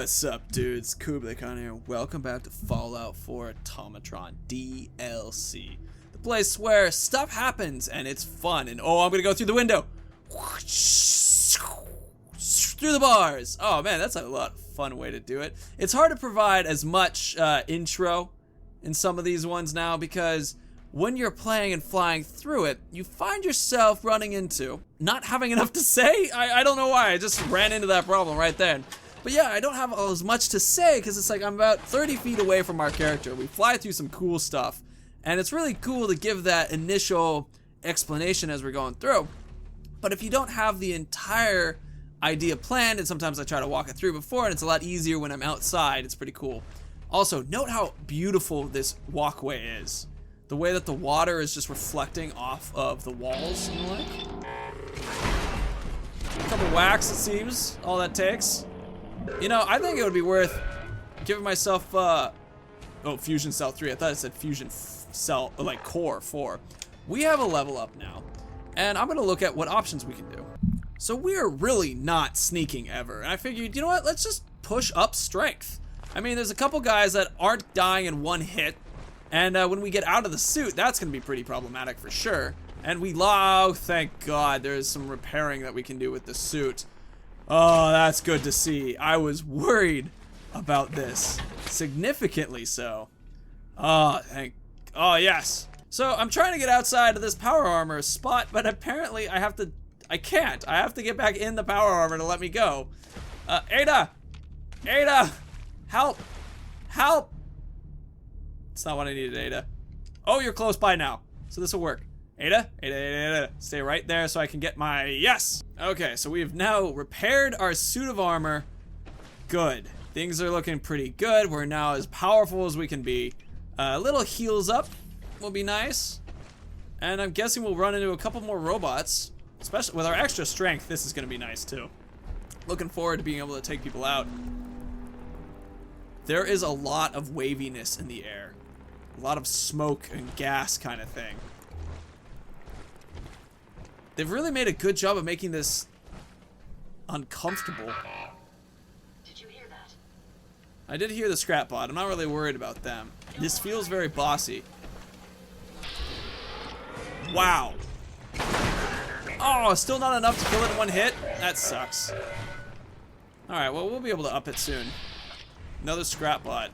What's up, dudes? Kublik here. Welcome back to Fallout 4 Automatron DLC. The place where stuff happens and it's fun. And oh, I'm gonna go through the window. Through the bars. Oh man, that's a lot of fun way to do it. It's hard to provide as much intro in some of these ones now because when you're playing and flying through it, you find yourself running into not having enough to say. I don't know why. I just ran into that problem right then. But yeah, I don't have as much to say because it's like I'm about 30 feet away from our character. We fly through some cool stuff, and it's really cool to give that initial explanation as we're going through. But if you don't have the entire idea planned, and sometimes I try to walk it through before, and it's a lot easier when I'm outside. It's pretty cool. Also, note how beautiful this walkway is. The way that the water is just reflecting off of the walls and the like. A couple whacks, it seems, all that takes. You know, I think it would be worth giving myself, oh, Fusion Cell 3. I thought it said Fusion Cell, like Core 4. We have a level up now, and I'm gonna look at what options we can do. So we're really not sneaking ever. And I figured, you know what, let's just push up strength. I mean, there's a couple guys that aren't dying in one hit, and when we get out of the suit, that's gonna be pretty problematic for sure. And oh, thank God, there's some repairing that we can do with the suit. Oh, that's good to see. I was worried about this, significantly so. Oh, yes. So I'm trying to get outside of this power armor spot, but apparently I can't. I have to get back in the power armor to let me go. Ada, help. It's not what I needed, Ada. Oh, you're close by now, so this will work. Ada, stay right there so I can get my yes. Okay, so we've now repaired our suit of armor. Good. Things are looking pretty good. We're now as powerful as we can be. A little heals up will be nice. And I'm guessing we'll run into a couple more robots. Especially with our extra strength, this is gonna be nice too. Looking forward to being able to take people out. There is a lot of waviness in the air. A lot of smoke and gas kind of thing. They've really made a good job of making this uncomfortable. Did you hear that? I did hear the scrap bot. I'm not really worried about them. This feels very bossy. Wow. Oh, still not enough to kill it in one hit? That sucks. Alright, well, we'll be able to up it soon. Another scrap bot.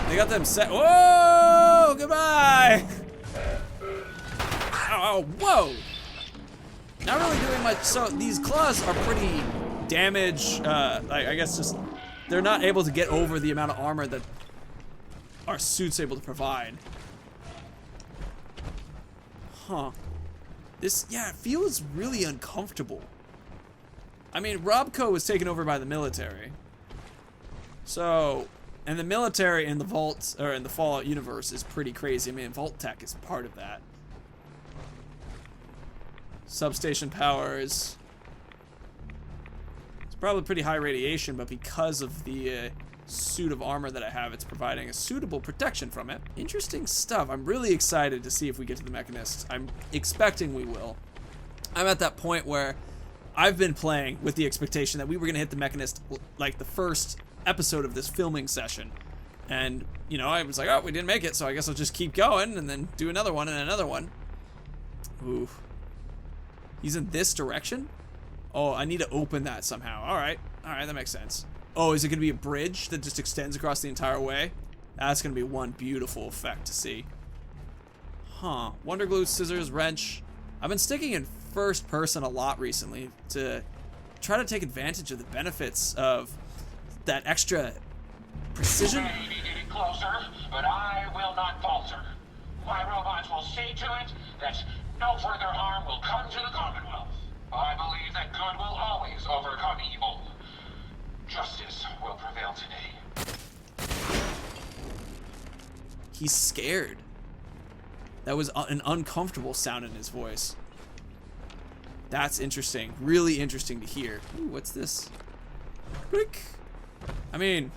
They got them set. Whoa! Goodbye! Oh, whoa! Not really doing much. So these claws are pretty damage. I guess just they're not able to get over the amount of armor that our suit's able to provide. Huh. This, yeah, it feels really uncomfortable. I mean, Robco was taken over by the military. So, and the military in the Vault, or in the Fallout universe is pretty crazy. I mean, Vault Tech is part of that. Substation powers. It's probably pretty high radiation, but because of the suit of armor that I have, it's providing a suitable protection from it. Interesting stuff. I'm really excited to see if we get to the Mechanist. I'm expecting we will. I'm at that point where I've been playing with the expectation that we were gonna hit the Mechanist like the first episode of this filming session. And, you know, I was like, oh, we didn't make it, so I guess I'll just keep going and then do another one and another one. Ooh. He's in this direction? Oh, I need to open that somehow. Alright, that makes sense. Oh, is it gonna be a bridge that just extends across the entire way? That's gonna be one beautiful effect to see. Huh. Wonder glue, scissors, wrench. I've been sticking in first person a lot recently to try to take advantage of the benefits of that extra precision. You may be getting closer, but I will not falter. My robots will see to it that no further harm will come to the Commonwealth. I believe that good will always overcome evil. Justice will prevail today. He's scared. That was an uncomfortable sound in his voice. That's interesting. Really interesting to hear. Ooh, what's this? Quick. I mean,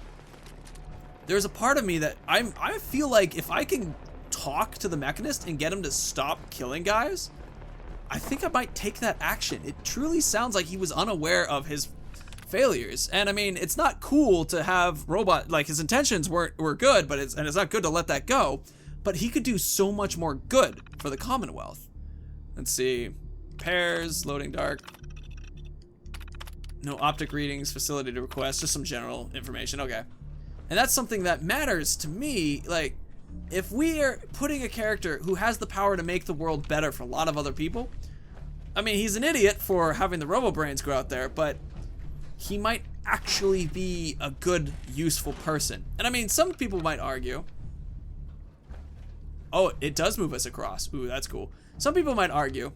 there's a part of me that I feel like if I can talk to the Mechanist and get him to stop killing guys, I think I might take that action. It truly sounds like he was unaware of his failures. And I mean, it's not cool to have robot, like his intentions were good, but it's not good to let that go. But he could do so much more good for the Commonwealth. Let's see. Pairs, loading dark. No optic readings, facility to request, just some general information. Okay. And that's something that matters to me. Like, if we are putting a character who has the power to make the world better for a lot of other people, I mean, he's an idiot for having the Robobrains go out there, but he might actually be a good, useful person. And I mean, some people might argue, oh, it does move us across. Ooh, that's cool. Some people might argue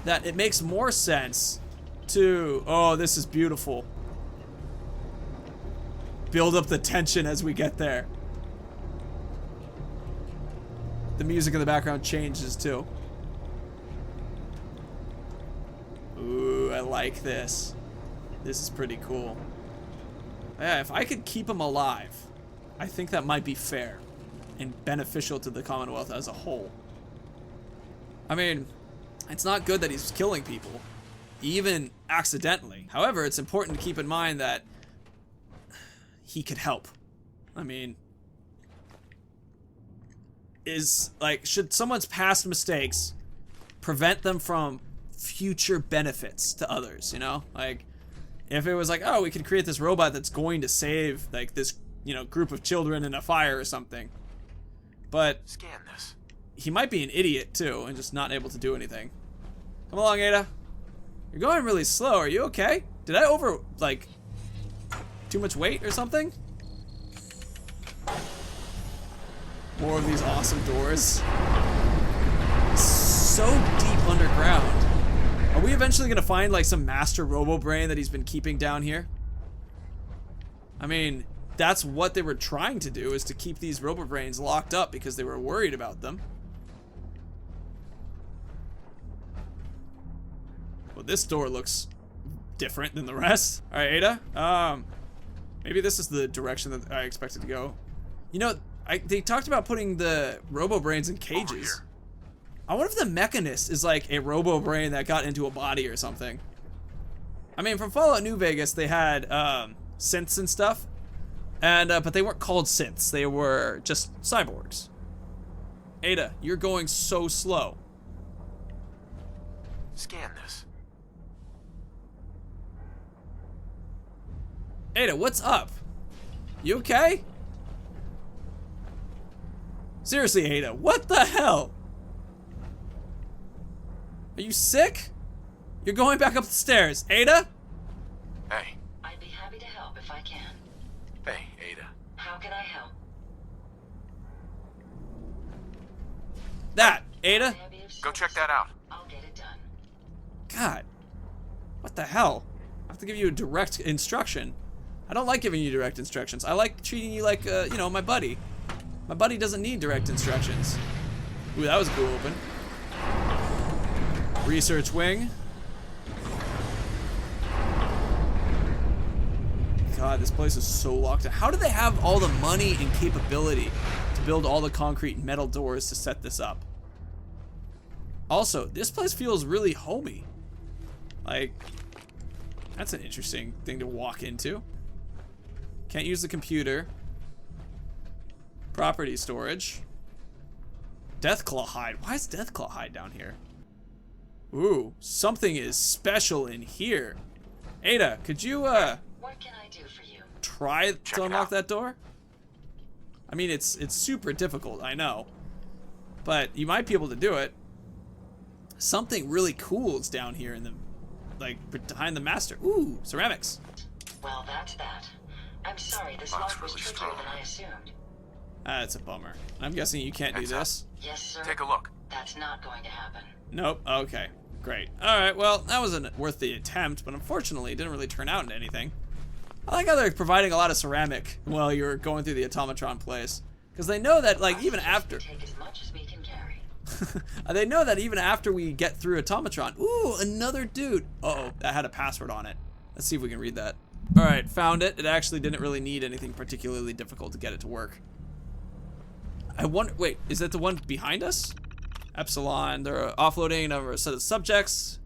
that it makes more sense to, oh, this is beautiful, build up the tension as we get there. The music in the background changes too. Ooh, I like this. This is pretty cool. Yeah, if I could keep him alive, I think that might be fair and beneficial to the Commonwealth as a whole. I mean, it's not good that he's killing people, even accidentally. However, it's important to keep in mind that he could help. I mean, should someone's past mistakes prevent them from future benefits to others, you know? Like, if it was like, oh, we could create this robot that's going to save, like, this, you know, group of children in a fire or something. But scan this. He might be an idiot, too, and just not able to do anything. Come along, Ada. You're going really slow. Are you okay? Did I too much weight or something? More of these awesome doors. So deep underground. Are we eventually gonna find like some master Robobrain that he's been keeping down here? I mean, that's what they were trying to do, is to keep these Robobrains locked up because they were worried about them. Well, this door looks different than the rest. All right, Ada. Maybe this is the direction that I expected to go. You know, they talked about putting the Robobrains in cages. I wonder if the Mechanist is like a Robobrain that got into a body or something. I mean, from Fallout New Vegas, they had synths and stuff, and but they weren't called synths. They were just cyborgs. Ada, you're going so slow. Scan this. Ada, what's up? You okay? Seriously, Ada, what the hell? Are you sick? You're going back up the stairs. Ada? Hey. I'd be happy to help if I can. Hey, Ada. How can I help? That, Ada? Go check that out. I'll get it done. God. What the hell? I have to give you a direct instruction. I don't like giving you direct instructions. I like treating you like, you know, my buddy. My buddy doesn't need direct instructions. Ooh, that was a cool open. Research wing. God, this place is so locked down. How do they have all the money and capability to build all the concrete and metal doors to set this up? Also, this place feels really homey. Like, that's an interesting thing to walk into. Can't use the computer. Property storage. Deathclaw hide. Why is Deathclaw hide down here? Ooh, something is special in here. Ada, could you What can I do for you? try to unlock that door? I mean, it's super difficult, I know, but you might be able to do it. Something really cool is down here in the, like, behind the master. Ooh, ceramics. Well, that's that. I'm sorry, this Looks lock was really trickier strong. than I assumed. That's a bummer. I'm guessing you can't do Heads up. this. Yes, sir. Take a look. That's not going to happen. Nope. Okay. Great. Alright, well, that wasn't worth the attempt, but unfortunately, it didn't really turn out into anything. I like how they're providing a lot of ceramic while you're going through the Automatron place. Because they know that, like, even after... Take as much as we can carry. they know that even after we get through Automatron... Ooh, another dude! Uh-oh, that had a password on it. Let's see if we can read that. Alright, found it. It actually didn't really need anything particularly difficult to get it to work. I wonder... Wait, is that the one behind us? Epsilon. They're offloading a set of subjects.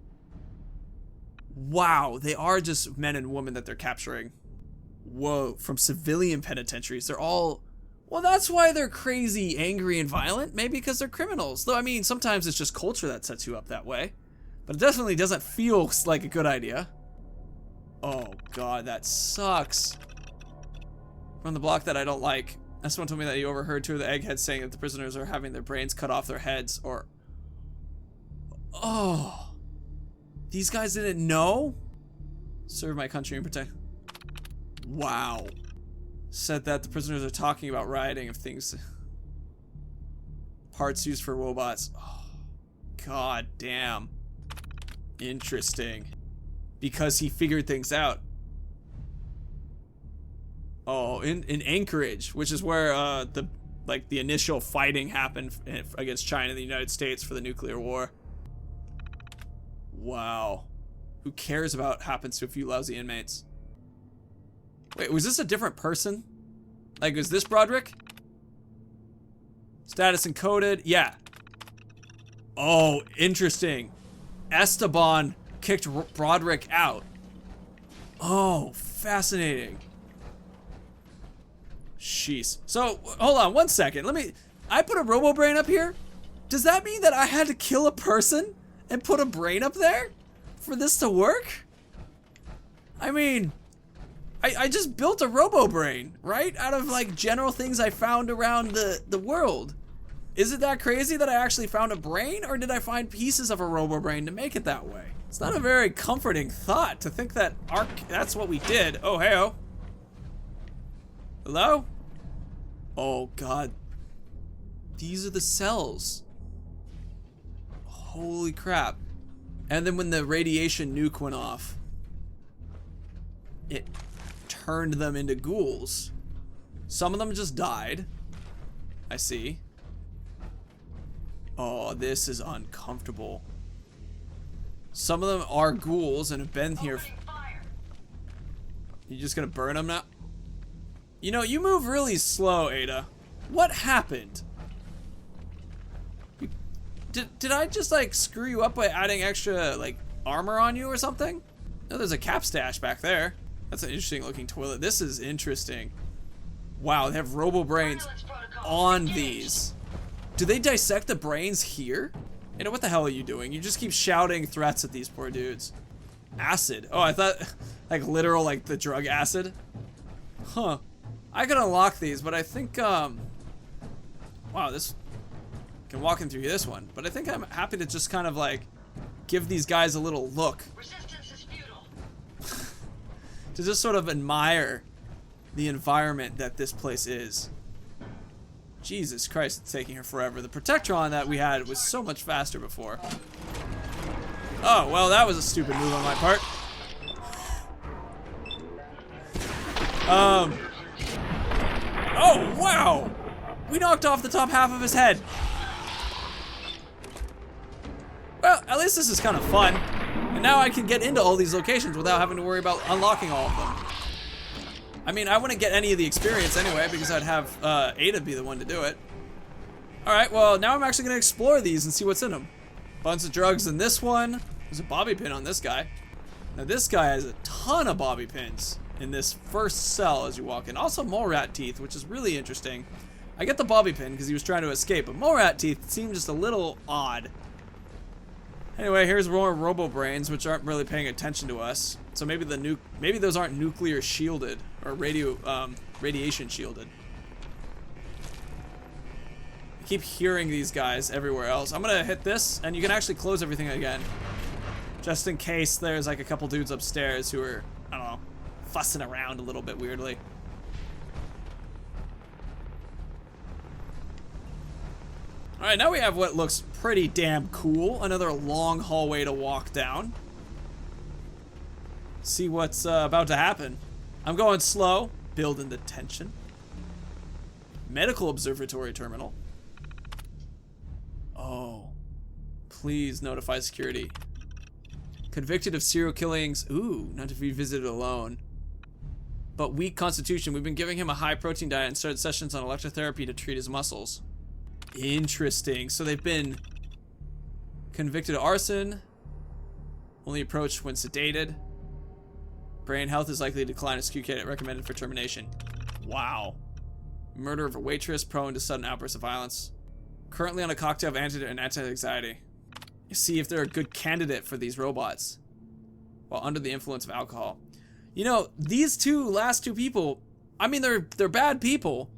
Wow, they are just men and women that they're capturing. Whoa, from civilian penitentiaries. They're all... Well, that's why they're crazy, angry, and violent. Maybe because they're criminals. Though, I mean, sometimes it's just culture that sets you up that way. But it definitely doesn't feel like a good idea. Oh, God, that sucks. From the block that I don't like. Someone told me that he overheard two of the eggheads saying that the prisoners are having their brains cut off their heads, or... Oh... These guys didn't know? Serve my country and protect... Wow. Said that the prisoners are talking about rioting of things... Parts used for robots. Oh, God damn. Interesting. Because he figured things out. Oh, in Anchorage, which is where the initial fighting happened against China and the United States for the nuclear war. Wow. Who cares about what happens to a few lousy inmates? Wait, was this a different person? Like, was this Broderick? Status encoded. Yeah. Oh, interesting. Esteban kicked Broderick out. Oh, fascinating. Jeez. So, hold on one second. I put a Robobrain up here? Does that mean that I had to kill a person and put a brain up there for this to work? I mean, I just built a Robobrain, right? Out of like general things I found around the world. Is it that crazy that I actually found a brain, or did I find pieces of a Robobrain to make it that way? It's not a very comforting thought to think that that's what we did. Oh, hey-oh. Hello? Oh, God. These are the cells. Holy crap. And then when the radiation nuke went off, it turned them into ghouls. Some of them just died. I see. Oh, this is uncomfortable. Some of them are ghouls and have been here. You just gonna burn them now? You know, you move really slow, Ada. What happened? Did I just like screw you up by adding extra like armor on you or something? No, there's a cap stash back there. That's an interesting looking toilet. This is interesting. Wow, they have Robobrains on these. Do they dissect the brains here? You know, what the hell are you doing? You just keep shouting threats at these poor dudes. Acid. Oh, I thought like literal like the drug acid. Huh. I could unlock these, but I think wow, this can walk in through this one. But I think I'm happy to just kind of like give these guys a little look. Resistance is futile. To just sort of admire the environment that this place is. Jesus Christ, it's taking her forever. The Protectron that we had was so much faster before. Oh, well, that was a stupid move on my part. Oh, wow! We knocked off the top half of his head. Well, at least this is kind of fun. And now I can get into all these locations without having to worry about unlocking all of them. I mean, I wouldn't get any of the experience anyway because I'd have Ada be the one to do it. Alright, well, now I'm actually going to explore these and see what's in them. Bunch of drugs in this one. There's a bobby pin on this guy. Now this guy has a ton of bobby pins in this first cell as you walk in. Also mole rat teeth, which is really interesting. I get the bobby pin because he was trying to escape, but mole rat teeth seem just a little odd. Anyway, here's more Robobrains, which aren't really paying attention to us. So maybe maybe those aren't nuclear shielded or radiation shielded. I keep hearing these guys everywhere else. I'm gonna hit this, and you can actually close everything again, just in case there's like a couple dudes upstairs who are, I don't know, fussing around a little bit weirdly. Alright, now we have what looks pretty damn cool. Another long hallway to walk down. See what's about to happen. I'm going slow, building the tension. Medical observatory terminal. Oh. Please notify security. Convicted of serial killings. Ooh, not to be visited alone. But weak constitution. We've been giving him a high protein diet and started sessions on electrotherapy to treat his muscles. Interesting. So they've been Convicted of arson. Only approached when sedated. Brain health is likely to decline as QK recommended for termination. Wow. Murder of a waitress prone to sudden outbursts of violence. Currently on a cocktail of antidote and anti-anxiety. You see if they're a good candidate for these robots. While under the influence of alcohol. You know, these last two people, I mean, they're bad people,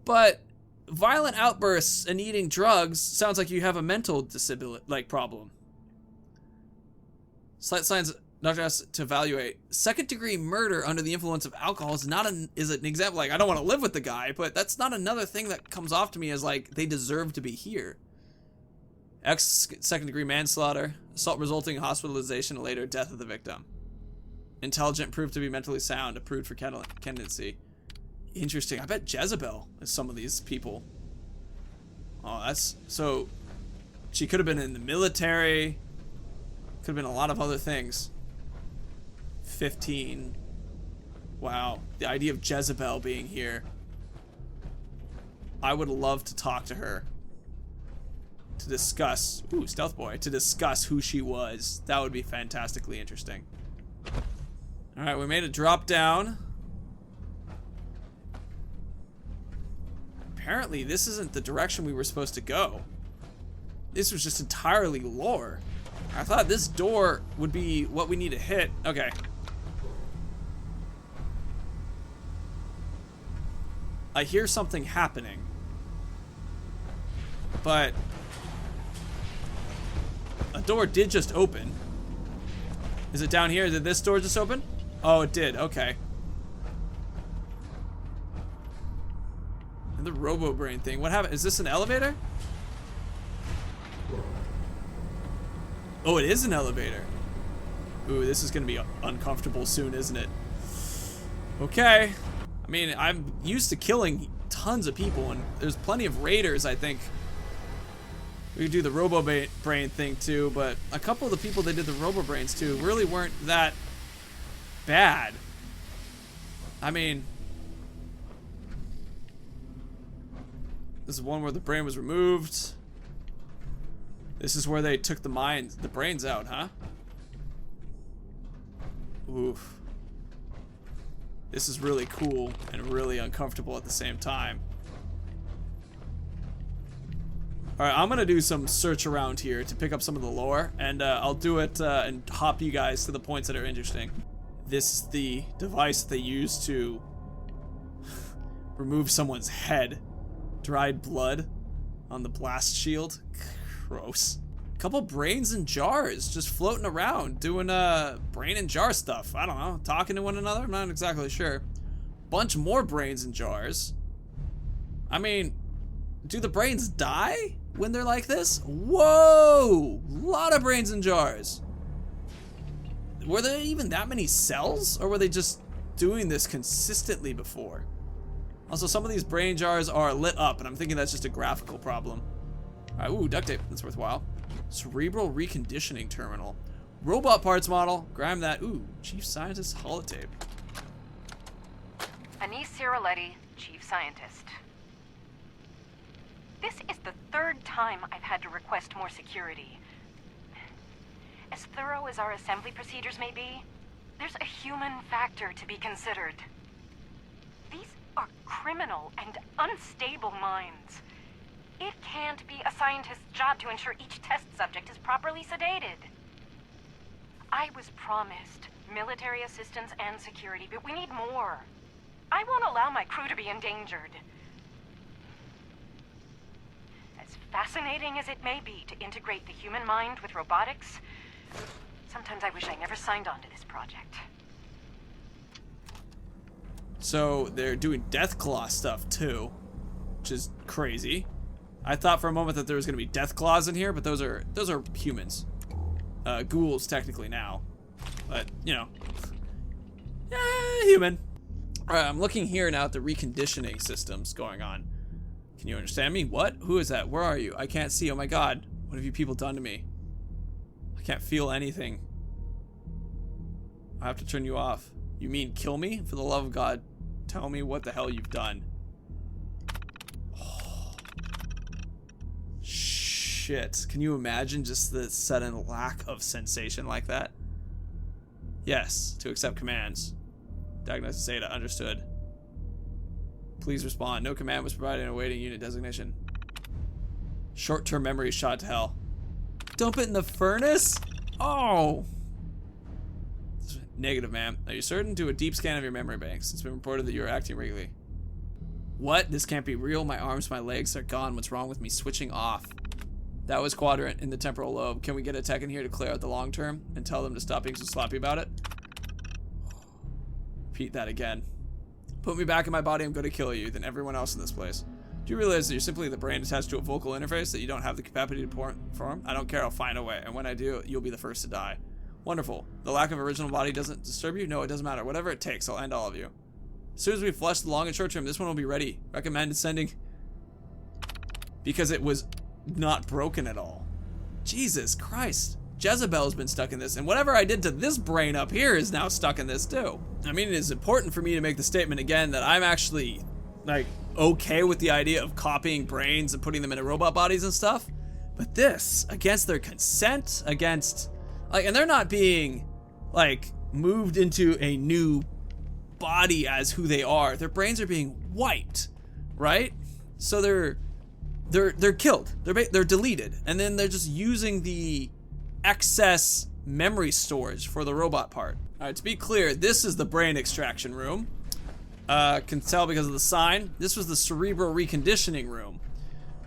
but violent outbursts and eating drugs sounds like you have a mental disability, like, problem. Slight signs Dr. has to evaluate. Second-degree murder under the influence of alcohol is an example. Like, I don't want to live with the guy, but that's not another thing that comes off to me as like they deserve to be here. Second-degree manslaughter, assault resulting in hospitalization and later death of the victim. Intelligent, proved to be mentally sound, approved for candidacy. Interesting. I bet Jezebel is some of these people. Oh, that's so. She could have been in the military. Could have been a lot of other things. 15. Wow. The idea of Jezebel being here. I would love to talk to her. To discuss. Ooh, Stealth Boy. To discuss who she was. That would be fantastically interesting. Alright, we made a drop down. Apparently, this isn't the direction we were supposed to go. This was just entirely lore. I thought this door would be what we need to hit. Okay. I hear something happening. But a door did just open. Is it down here? Did this door just open? Oh, it did. Okay. And the Robobrain thing. What happened? Is this an elevator? Oh, it is an elevator. Ooh, this is gonna be uncomfortable soon, isn't it? Okay. I mean, I'm used to killing tons of people, and there's plenty of raiders, I think. We could do the Robobrain thing too, but a couple of the people that did the Robobrains too really weren't that bad. I mean, this is one where the brain was removed. This is where they took the brains out, huh? Oof. This is really cool and really uncomfortable at the same time. Alright, I'm gonna do some search around here to pick up some of the lore, and I'll do it and hop you guys to the points that are interesting. This is the device they use to remove someone's head. Dried blood on the blast shield. Gross. Couple brains in jars just floating around doing brain and jar stuff. I don't know, talking to one another. I'm not exactly sure. Bunch more brains in jars. I mean, do the brains die when they're like this? Whoa! Lot of brains in jars. Were there even that many cells, or were they just doing this consistently before? Also, some of these brain jars are lit up, and I'm thinking that's just a graphical problem. Alright, ooh, duct tape. That's worthwhile. Cerebral reconditioning terminal. Robot parts model. Grab that. Ooh, Chief Scientist holotape. Anise Ciroletti, Chief Scientist. This is the third time I've had to request more security. As thorough as our assembly procedures may be, there's a human factor to be considered. These are criminal and unstable minds. It can't be a scientist's job to ensure each test subject is properly sedated. I was promised military assistance and security, but we need more. I won't allow my crew to be endangered. As fascinating as it may be to integrate the human mind with robotics, sometimes I wish I never signed on to this project. So they're doing Deathclaw stuff too, which is crazy. I thought for a moment that there was going to be Deathclaws in here, but those are humans. Ghouls technically now, but you know, human. All right, I'm looking here now at the reconditioning systems going on. Can you understand me? What? Who is that? Where are you? I can't see. Oh my God, what have you people done to me? I can't feel anything. I have to turn you off. You mean kill me? For the love of God, tell me what the hell you've done. Oh. Shh. shit. Can you imagine just the sudden lack of sensation like that? Yes, to accept commands. Diagnosis data, understood. Please respond. No command was provided in awaiting unit designation. Short-term memory shot to hell. Dump it in the furnace? Oh! Negative, ma'am. Are you certain? Do a deep scan of your memory banks. It's been reported that you are acting regularly. What? This can't be real. My arms, my legs are gone. What's wrong with me? Switching off. That was quadrant in the temporal lobe. Can we get a tech in here to clear out the long term and tell them to stop being so sloppy about it? Repeat that again. Put me back in my body. I'm going to kill you than everyone else in this place. Do you realize that you're simply the brain attached to a vocal interface that you don't have the capacity to perform? I don't care. I'll find a way. And when I do, you'll be the first to die. Wonderful. The lack of original body doesn't disturb you? No, it doesn't matter. Whatever it takes, I'll end all of you. As soon as we flush the long and short term, this one will be ready. Recommend sending... Because it was not broken at all. Jesus Christ. Jezebel's been stuck in this, and whatever I did to this brain up here is now stuck in this too. I mean, it is important for me to make the statement again that I'm actually, like, okay with the idea of copying brains and putting them into robot bodies and stuff. But this, against their consent, against... Like, and they're not being, like, moved into a new body as who they are. Their brains are being wiped, right? So they're killed. They're deleted, and then they're just using the excess memory storage for the robot part. All right, to be clear, this is the brain extraction room. Can tell because of the sign. This was the cerebral reconditioning room.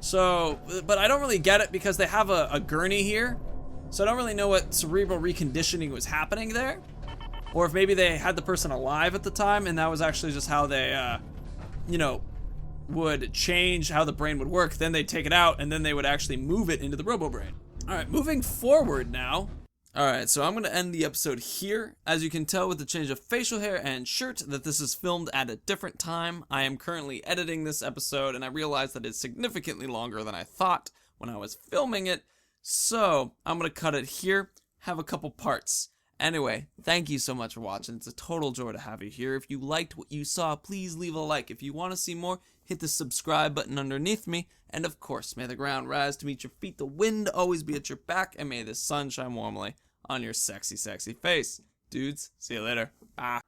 So, but I don't really get it because they have a gurney here. So I don't really know what cerebral reconditioning was happening there. Or if maybe they had the person alive at the time and that was actually just how they, you know, would change how the brain would work. Then they'd take it out and then they would actually move it into the Robobrain. All right, moving forward now. All right, so I'm going to end the episode here. As you can tell with the change of facial hair and shirt that this is filmed at a different time. I am currently editing this episode and I realized that it's significantly longer than I thought when I was filming it. So I'm going to cut it here, have a couple parts. Anyway, thank you so much for watching. It's a total joy to have you here. If you liked what you saw, please leave a like. If you want to see more, hit the subscribe button underneath me. And of course, may the ground rise to meet your feet, the wind always be at your back, and may the sun shine warmly on your sexy, sexy face. Dudes, see you later. Bye.